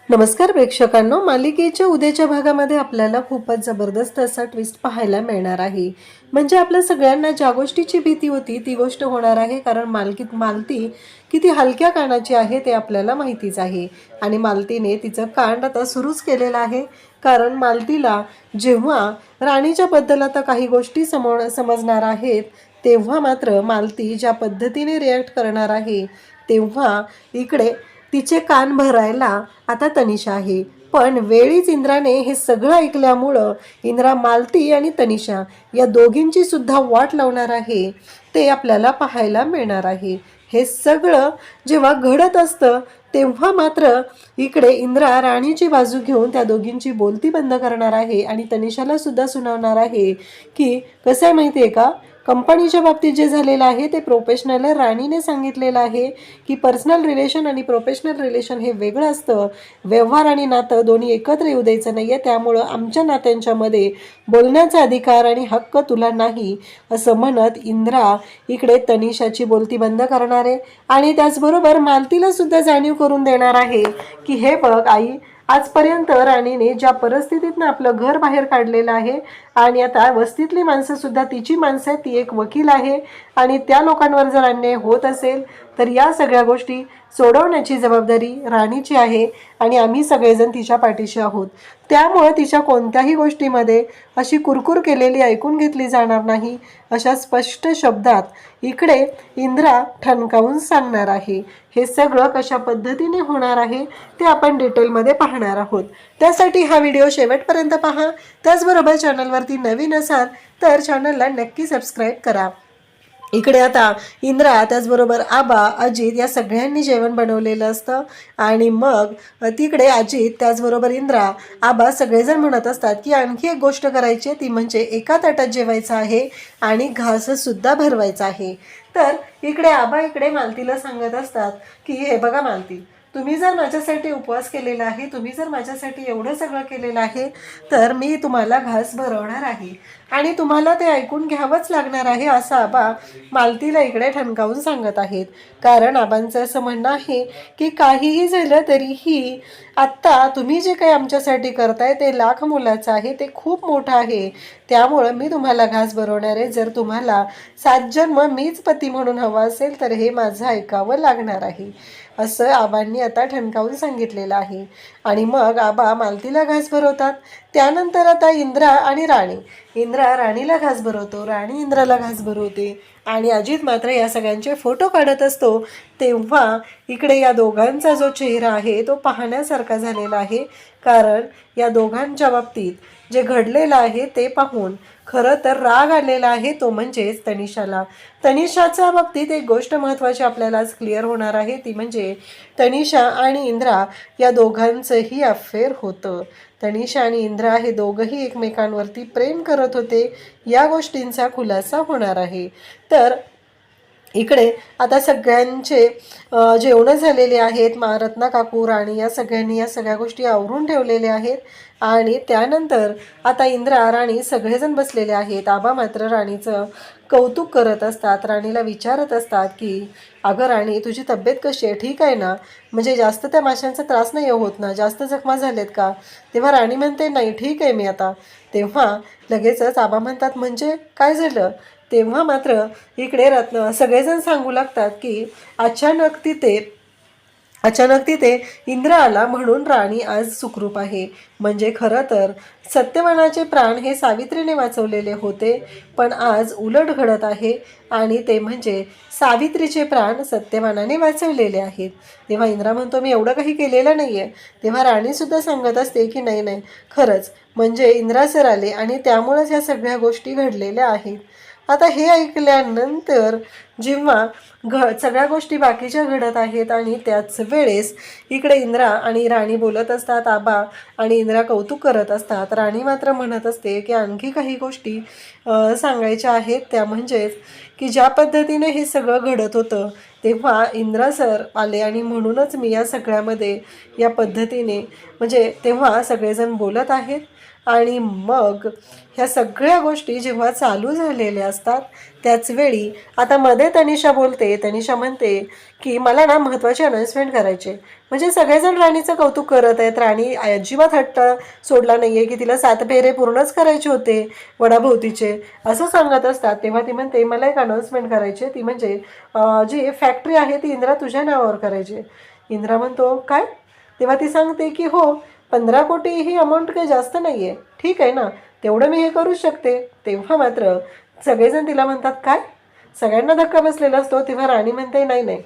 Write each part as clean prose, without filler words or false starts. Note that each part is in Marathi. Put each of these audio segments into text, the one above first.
नमस्कार प्रेक्षकांनो, मालिकेच्या उद्याच्या भागामध्ये आपल्याला खूपच जबरदस्त असा ट्विस्ट पाहायला मिळणार आहे। म्हणजे आपल्या सगळ्यांना ज्या गोष्टीची भीती होती ती गोष्ट होणार आहे, कारण मालती किती हलक्या कानाची आहे ते आपल्याला माहितीच आहे। आणि मालतीने तिचं कांड आता सुरूच केलेलं आहे, कारण मालतीला जेव्हा राणीच्या बद्दल आता काही गोष्टी समजणार आहेत तेव्हा मात्र मालती ज्या पद्धतीने रिॲक्ट करणार आहे तेव्हा इकडे तिचे कान भरायला आता तनिषा आहे। पण वेळीच इंद्राने हे सगळं ऐकल्यामुळं इंद्रा मालती आणि तनिषा या दोघींची सुद्धा वाट लावणार आहे ते आपल्याला पाहायला मिळणार आहे। हे सगळं जेव्हा घडत असतं तेव्हा मात्र इकडे इंद्रा राणीची बाजू घेऊन त्या दोघींची बोलती बंद करणार आहे आणि तनिषाला सुद्धा सुनावणार आहे की कसं आहे माहिती आहे का, कंपनीच्या बाबतीत जे झालेलं आहे ते प्रोफेशनल आहे। राणीने सांगितलेलं आहे की पर्सनल रिलेशन आणि प्रोफेशनल रिलेशन हे वेगळं असतं, व्यवहार आणि नातं दोन्ही एकत्र येऊ द्यायचं नाही आहे, त्यामुळं आमच्या नात्यांच्यामध्ये बोलण्याचा अधिकार आणि हक्क तुला नाही, असं म्हणत इंद्रा इकडे तनिषाची बोलती बंद करणार आहे। आणि त्याचबरोबर मालतीला सुद्धा जाणीव करून देणार आहे की हे बघ आई, आजपर्यंत राणीने ज्या परिस्थितीतनं आपलं घर बाहेर काढलेलं आहे आणि आता वस्तीतली माणसं सुद्धा तिची माणसं आहेत, ती एक वकील आहे आणि त्या लोकांवर जर अन्याय होत असेल तर या सगळ्या गोष्टी सोडवण्याची जबाबदारी राणीची आहे आणि आम्ही सगळेजण तिच्या पाठीशी आहोत। त्यामुळे तिच्या कोणत्याही गोष्टीमध्ये अशी कुरकुर केलेली ऐकून घेतली जाणार नाही, अशा स्पष्ट शब्दात इकडे इंद्रा ठणकावून सांगणार आहे। हे सगळं कशा पद्धतीने होणार आहे ते आपण डिटेलमध्ये पाहणार आहोत। त्यासाठी हा व्हिडिओ शेवटपर्यंत पहा। त्याचबरोबर चॅनलवरती नवीन असाल तर चॅनलला नक्की सबस्क्राईब करा। इकडे आता इंद्रा त्याचबरोबर आबा अजित या सगळ्यांनी जेवण बनवलेलं असतं आणि मग तिकडे अजित त्याचबरोबर इंद्रा आबा सगळेजण म्हणत असतात की आणखी एक गोष्ट करायची आहे, ती म्हणजे एका ताटात जेवायचं आहे आणि घाससुद्धा भरवायचा आहे। तर इकडे आबा इकडे मालतीला सांगत असतात की हे बघा मालती, तुम्ही जर माझ्यासाठी उपवास केलेला आहे, तुम्ही जर माझ्यासाठी एवढं सगळं केलेलं आहे तर मी तुम्हाला घास भरवणार आहे आणि तुम्हाला ते ऐकून घ्यावंच लागणार आहे, असं आबा मालतीला इकडे ठणकावून सांगत आहेत। कारण आबांचं असं म्हणणं आहे की काहीही झालं तरीही आत्ता तुम्ही जे काही आमच्यासाठी करताय ते लाख मोलाचं आहे, ते खूप मोठं आहे, त्यामुळं मी तुम्हाला घास भरवणार आहे। जर तुम्हाला 7 जन्म मीच पती म्हणून हवा असेल तर हे माझं ऐकावं लागणार आहे, असं आबांनी आता ठणकावून सांगितलेलं आहे। आणि मग आबा मालतीला घास भरवतात। त्यानंतर आता इंद्रा राणीला घास भरवतो, राणी इंद्राला घास भरवते आणि अजित मात्र या सगळ्यांचे फोटो काढत असतो। तेव्हा इकडे या दोघांचा जो चेहरा आहे तो पाहण्यासारखा झालेला आहे, कारण या दोघांच्या बाबतीत जे घडलेलं आहे ते पाहून खरं तर राग आलेला आहे, तो म्हणजेच तनिषाला। तनिषाच्या बाबतीत एक गोष्ट महत्त्वाची आपल्याला आज क्लिअर होणार आहे, ती म्हणजे तनिषा आणि इंद्रा या दोघांचंही अफेअर होतं। तनिषा आणि इंद्रा हे दोघंही एकमेकांवरती प्रेम करत होते, या गोष्टींचा खुलासा होणार आहे। तर इकडे आता सगळ्यांचे जेवणं झालेले आहेत, रत्ना काकू राणी या सगळ्यांनी या सगळ्या गोष्टी आवरून ठेवलेल्या आहेत आणि त्यानंतर आता इंद्रा राणी सगळेजण बसलेले आहेत। आबा मात्र राणीचं कौतुक करत असतात, राणीला विचारत असतात की अगं राणी, तुझी तब्येत कशी आहे, ठीक आहे ना, म्हणजे जास्त त्या माशांचा त्रास नाही होत ना, जास्त जखमा झालेत का? तेव्हा राणी म्हणते नाही, ठीक आहे मी आता। तेव्हा लगेचच आबा म्हणतात म्हणजे काय झालं? तेव्हा मात्र इकडे सगळेजण सांगू लागतात की अचानक तिथे इंद्र आला म्हणून राणी आज सुखरूप आहे। म्हणजे खरं तर सत्यवानाचे प्राण हे सावित्रीने वाचवलेले होते, पण आज उलट घडत आहे आणि ते म्हणजे सावित्रीचे प्राण सत्यवानाने वाचवलेले आहेत। तेव्हा इंद्रा म्हणतो मी एवढं काही केलेलं नाही आहे। तेव्हा राणीसुद्धा सांगत असते की नाही नाही, खरंच म्हणजे इंद्रा सर आले आणि त्यामुळेच ह्या सगळ्या गोष्टी घडलेल्या आहेत। आता हे ऐकल्यानंतर जेव्हा सगळ्या गोष्टी बाकीच्या घडत आहेत आणि त्याच वेळेस इकडे इंद्रा आणि राणी बोलत असतात, आबा आणि इंद्रा कौतुक करत असतात। राणी मात्र म्हणत असते की आणखी काही गोष्टी सांगायच्या आहेत, त्या म्हणजेच की ज्या पद्धतीने हे सगळं घडत होतं तेव्हा इंद्रा सर आले आणि म्हणूनच मी या सगळ्यामध्ये या पद्धतीने म्हणजे तेव्हा सगळेजण बोलत आहेत। आणि मग ह्या सगळ्या गोष्टी जेव्हा चालू झालेल्या असतात त्याच वेळी आता मध्ये तनिषा बोलते. तनिषा म्हणते की मला ना महत्त्वाची अनाउन्समेंट करायचे. म्हणजे सगळेजण राणीचं कौतुक करत आहेत. राणी अजिबात हट्ट सोडला नाहीये की तिला 7 फेरे पूर्णच करायचे होते वडाभोवतीचे असं सांगत असतात. तेव्हा ती म्हणते मला एक अनाउन्समेंट करायची. ती म्हणजे जी फॅक्टरी आहे ती इंद्रा तुझ्या नावावर करायची. इंद्रा म्हणतो काय? तेव्हा ती सांगते की हो, 15 कोटी ही अमाऊंट काही जास्त नाही आहे. ठीक आहे ना, तेवढं मी हे करू शकते. तेव्हा मात्र सगळेजण तिला म्हणतात काय? सगळ्यांना धक्का बसलेला असतो. तेव्हा राणी म्हणते नाही नाही,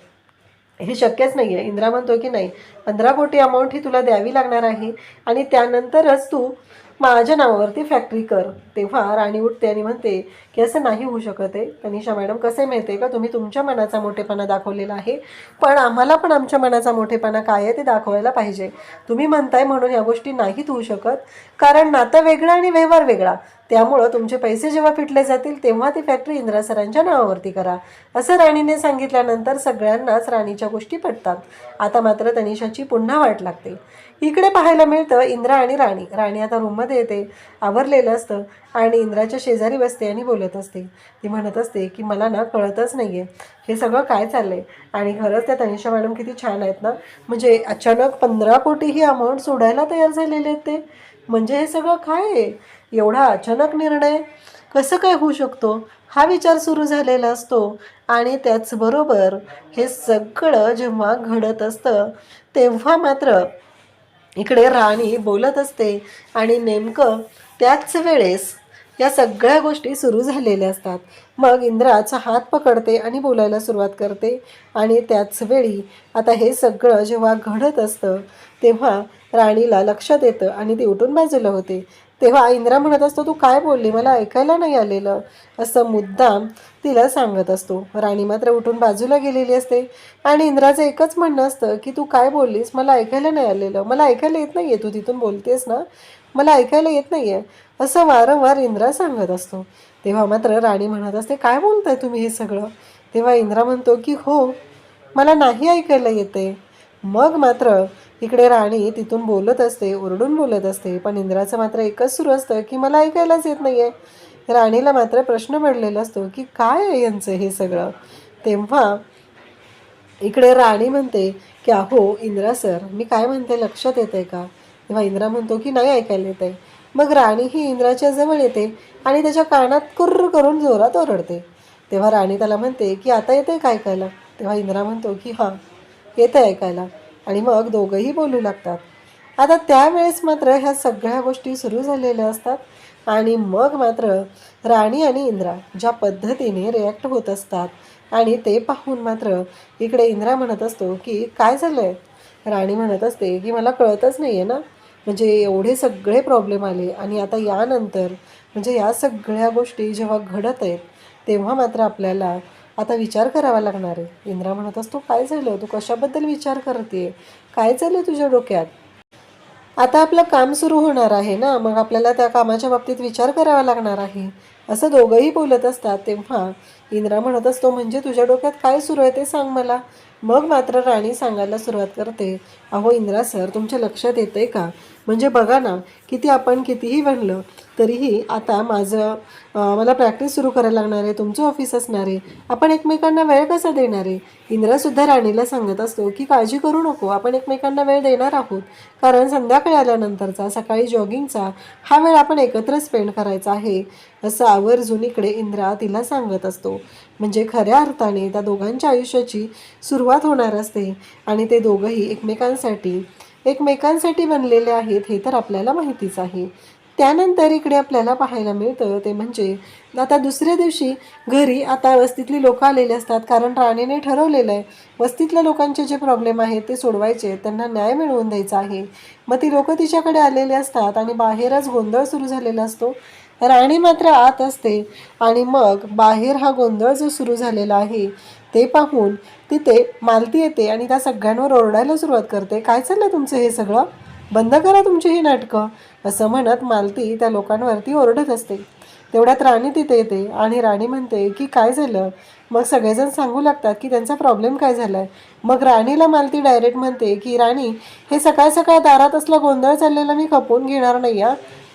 हे शक्यच नाही आहे. इंद्रा म्हणतो की नाही, 15 कोटी अमाऊंट ही तुला द्यावी लागणार आहे आणि त्यानंतरच तू माझ्या नावावरती फॅक्टरी कर. तेव्हा राणी उठते आणि म्हणते की असं नाही होऊ शकत आहे. तनिषा मॅडम, कसं आहे माहिती आहे का, तुम्ही तुमच्या मनाचा मोठेपणा दाखवलेला आहे, पण आम्हाला पण आमच्या मनाचा मोठेपणा काय आहे ते दाखवायला पाहिजे. तुम्ही म्हणताय म्हणून या गोष्टी नाहीत होऊ शकत, कारण नातं वेगळं आणि व्यवहार वेगळा. त्यामुळं तुमचे पैसे जेव्हा फिटले जातील तेव्हा ती फॅक्टरी इंद्रा सरांच्या नावावरती करा असं राणीने सांगितल्यानंतर सगळ्यांनाच राणीच्या गोष्टी पटतात. आता मात्र तनिषाची पुन्हा वाट लागते. इकडे पाहायला मिळतं इंद्रा आणि राणी. राणी आता रूममध्ये येते, आवरलेलं असतं आणि इंद्राच्या शेजारी बसते आणि बोलत असते. ती म्हणत असते की मला ना कळतच नाही आहे हे सगळं काय चाललंय. आणि खरंच त्या तनिषा मॅडम किती छान आहेत ना, म्हणजे अचानक 15 कोटी ही अमाऊंट सोडायला तयार झालेले आहेत ते. म्हणजे हे सगळं काय आहे? एवढा अचानक निर्णय कसं काय होऊ शकतो हा विचार सुरू झालेला असतो. आणि त्याचबरोबर हे सगळं जेव्हा घडत असतं तेव्हा मात्र इकडे राणी बोलत असते आणि नेमकं त्याच वेळेस या सगळ्या गोष्टी सुरू झालेल्या असतात. मग इंद्राचा हात पकडते आणि बोलायला सुरुवात करते. आणि त्याच वेळी आता हे सगळं जेव्हा घडत असतं तेव्हा राणीला लक्षात येतं आणि ती उठून बाजूला होते. तेव्हा इंद्रा म्हणत असतो तू काय बोलली, मला ऐकायला नाही आलेलं असं मुद्दाम तिला सांगत असतो. राणी मात्र उठून बाजूला गेलेली असते आणि इंद्राचं एकच म्हणणं असतं की तू काय बोललीस, मला ऐकायला नाही आलेलं, मला ऐकायला येत नाही आहे, तू तिथून बोलतेस ना, मला ऐकायला येत नाही आहे असं वारंवार इंद्रा सांगत असतो. तेव्हा मात्र राणी म्हणत असते काय बोलताय तुम्ही हे सगळं. तेव्हा इंद्रा म्हणतो की हो, मला नाही ऐकायला येते. मग मात्र इकडे राणी तिथून बोलत असते, ओरडून बोलत असते, पण इंद्राचं मात्र एकच सुरू असतं की मला ऐकायलाच येत नाही आहे. राणीला मात्र प्रश्न पडलेला असतो की काय आहे यांचं हे सगळं. तेव्हा इकडे राणी म्हणते की अहो इंद्रा सर, मी काय म्हणते लक्षात येत आहे का. तेव्हा इंद्रा म्हणतो की नाही ऐकायला येत आहे. मग राणी ही इंद्राच्या जवळ येते आणि त्याच्या कानात कुर्र करून जोरात ओरडते. तेव्हा राणी त्याला म्हणते की आता येते काय ऐकायला. तेव्हा इंद्रा म्हणतो की हां, येतं ऐकायला. आणि मग दोघंही बोलू लागतात. आता त्यावेळेस मात्र ह्या सगळ्या गोष्टी सुरू झालेल्या असतात. आणि मग मात्र राणी आणि इंद्रा ज्या पद्धतीने रिॲक्ट होत असतात आणि ते पाहून मात्र इकडे इंद्रा म्हणत असतो की काय झालं आहे. राणी म्हणत असते की मला कळतच नाही आहे ना, म्हणजे एवढे सगळे प्रॉब्लेम आले आणि आता यानंतर म्हणजे या सगळ्या गोष्टी जेव्हा घडत आहेत तेव्हा मात्र आपल्याला आता विचार करावा लागणार आहे. इंद्रा म्हणत असतो काय झालं, तू कशाबद्दल विचार करते, काय चाललं तुझ्या डोक्यात. आता आपलं काम सुरू होणार आहे ना, मग आपल्याला त्या कामाच्या बाबतीत विचार करावा लागणार आहे असं दोघंही बोलत असतात. तेव्हा इंद्रा म्हणत असतो म्हणजे तुझ्या डोक्यात काय सुरू आहे ते सांग मला. मग मात्र राणी सांगायला सुरुवात करते अहो इंद्रा सर, तुमच्या लक्षात येतं आहे का, म्हणजे बघा ना, आपण कितीही म्हणलं तरीही आता मला प्रॅक्टिस सुरू करायला लागणार आहे, तुमचं ऑफिस असणार आहे, आपण एकमेकांना वेळ कसा देणार आहे. इंद्रासुद्धा राणीला सांगत असतो की काळजी करू नको, आपण एकमेकांना वेळ देणार आहोत, कारण संध्याकाळी आल्यानंतरचा सकाळी जॉगिंगचा हा वेळ आपण एकत्र स्पेंड करायचा आहे असं आवर्जून इकडे इंद्रा तिला सांगत असतो. म्हणजे खऱ्या अर्थाने त्या दोघांच्या आयुष्याची सुरुवात होणार असते आणि ते दोघंही एकमेकांसाठी बनलेले आहेत हे तर आपल्याला माहितीच आहे. त्यानंतर इकडे आपल्याला पाहायला मिळतं ते म्हणजे आता दुसऱ्या दिवशी घरी आता वस्तीतली लोकं आलेली असतात, कारण राणीने ठरवलेलं आहे वस्तीतल्या लोकांचे जे प्रॉब्लेम आहेत ते सोडवायचे, त्यांना न्याय मिळवून द्यायचा आहे. मग ती लोकं तिच्याकडे आलेली असतात आणि बाहेरच गोंधळ सुरू झालेला असतो. राणी मात्र आत असते आणि मग बाहेर हा गोंधळ जो सुरू झालेला आहे ते पाहून तिथे मालती येते आणि त्या सगळ्यांवर ओरडायला सुरुवात करते. काय चाललं तुमचं हे सगळं, बंद करा तुमची ही नाटकं असं म्हणत मालती त्या लोकांवरती ओरडत असते. तेवढ्यात राणी तिथे येते आणि राणी म्हणते की काय झालं. मग सगळेजण सांगू लागतात की त्यांचा प्रॉब्लेम काय झाला आहे. मग राणीला मालती डायरेक्ट म्हणते की राणी, हे सकाळ सकाळ दारात असला गोंधळ चाललेला मी खपवून घेणार नाही,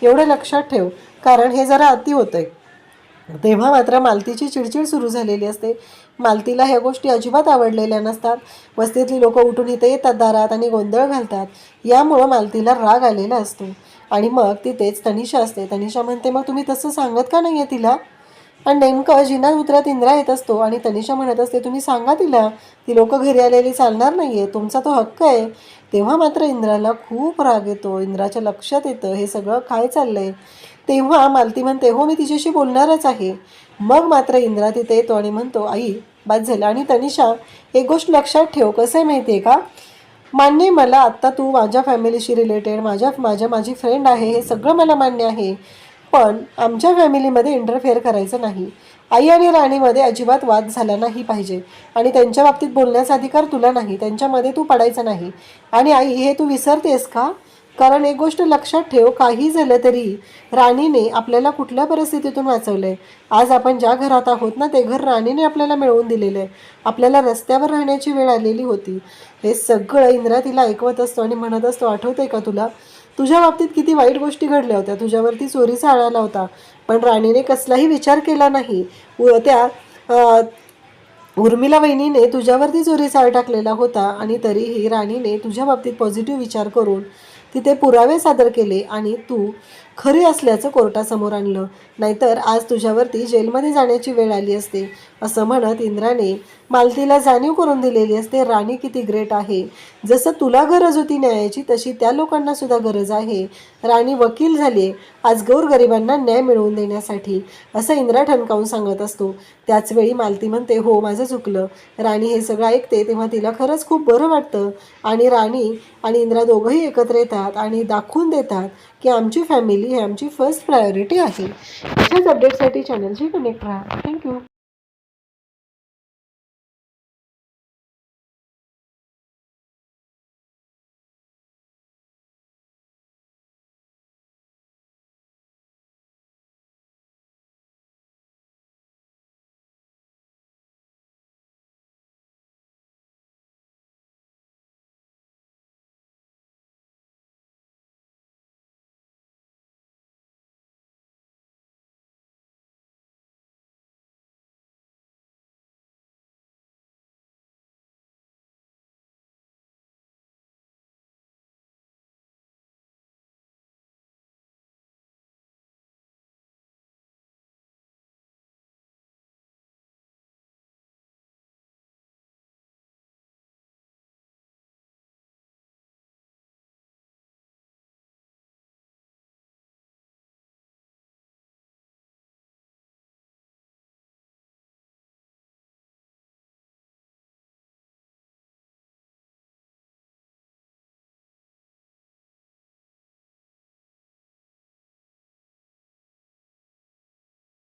एवढं लक्षात ठेव, कारण हे जरा अति होतंय. तेव्हा मात्र मालतीची चिडचिड सुरू झालेली असते. मालतीला ह्या गोष्टी अजिबात आवडलेल्या नसतात. वस्तीतली लोक उठून इथे येतात दारात आणि गोंधळ घालतात. यामुळं मालतीला राग आलेला असतो. आणि मग तिथेच तनिषा असते. तनिषा म्हणते, मग तुम्ही तसं सांगत का नाही आहे तिला? आणि नेमकं जिना उतरात इंद्रा येत असतो आणि तनिषा म्हणत असते, तुम्ही सांगा तिला, ती लोक घरी आलेली चालणार नाहीये, तुमचा तो हक्क आहे. तेव्हा मात्र इंद्राला खूप राग येतो. इंद्राच्या लक्षात येतं हे सगळं काय चाललंय. तेव्हा मालती म्हणते, हो मी तिच्याशी बोलणारच आहे. मग मात्र इंद्रा तिथे येतो आणि म्हणतो, आई बाद झालं. आणि तनिषा, एक गोष्ट लक्षात ठेव, कसं आहे माहिती आहे का, मान्य आहे मला, आत्ता तू माझ्या फॅमिलीशी रिलेटेड माझी फ्रेंड आहे, हे सगळं मला मान्य आहे. पण आमच्या फॅमिलीमध्ये इंटरफेअर करायचं नाही. आई आणि राणीमध्ये अजिबात वाद झाला नाही पाहिजे. आणि त्यांच्या बाबतीत बोलण्याचा अधिकार तुला नाही. त्यांच्यामध्ये तू पडायचं नाही. आणि आई, हे तू विसरतेस का? कारण एक गोष्ट लक्षात ठेव, काही झालं तरी राणीने आपल्याला कुठल्या परिस्थितीतून वाचवलं आहे. आज आपण ज्या घरात आहोत ना, ते घर राणीने आपल्याला मिळवून दिलेलं आहे. आपल्याला रस्त्यावर राहण्याची वेळ आलेली होती. हे सगळं इंद्रा तिला ऐकवत असतो आणि म्हणत असतो, आठवतंय का तुला, तुझ्या बाबतीत किती वाईट गोष्टी घडल्या होत्या. तुझ्यावरती चोरीचा आळा होता, पण राणीने कसलाही विचार केला नाही. त्या उर्मिला वहिनीने तुझ्यावरती चोरीचा आळ टाकलेला होता आणि तरीही राणीने तुझ्या बाबतीत पॉझिटिव्ह विचार करून तिथे पुरावे सादर केले आणि तू खरी असल्याचं कोर्टासमोर आणलं. नाहीतर आज तुझ्यावरती जेलमध्ये जाण्याची वेळ आली असते. असं म्हणत इंद्राने मालतीला जाणीव करून दिलेली असते, राणी किती ग्रेट आहे. जसं तुला गरज होती न्यायाची, तशी त्या लोकांना सुद्धा गरज आहे. राणी वकील झाली आज गोरगरिबांना न्याय मिळवून देण्यासाठी, असं इंद्रा ठणकावून सांगत असतो. त्याचवेळी मालती म्हणते, हो माझं चुकलं. राणी हे सगळं ऐकते तेव्हा तिला खरंच खूप बरं वाटतं. आणि राणी आणि इंद्रा दोघंही एकत्र येतात आणि दाखवून देतात की आमची फॅमिली ही आमची फर्स्ट प्रायोरिटी आहे. अशाच अपडेटसाठी चॅनलशी कनेक्ट राहा. थँक्यू.